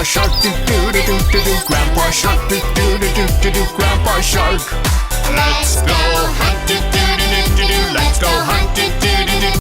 Shark, do do do do do do. Grandpa Shark, do do do do do do. Grandpa Shark. Let's go hunt, do do do do do do. Let's go hunt, do do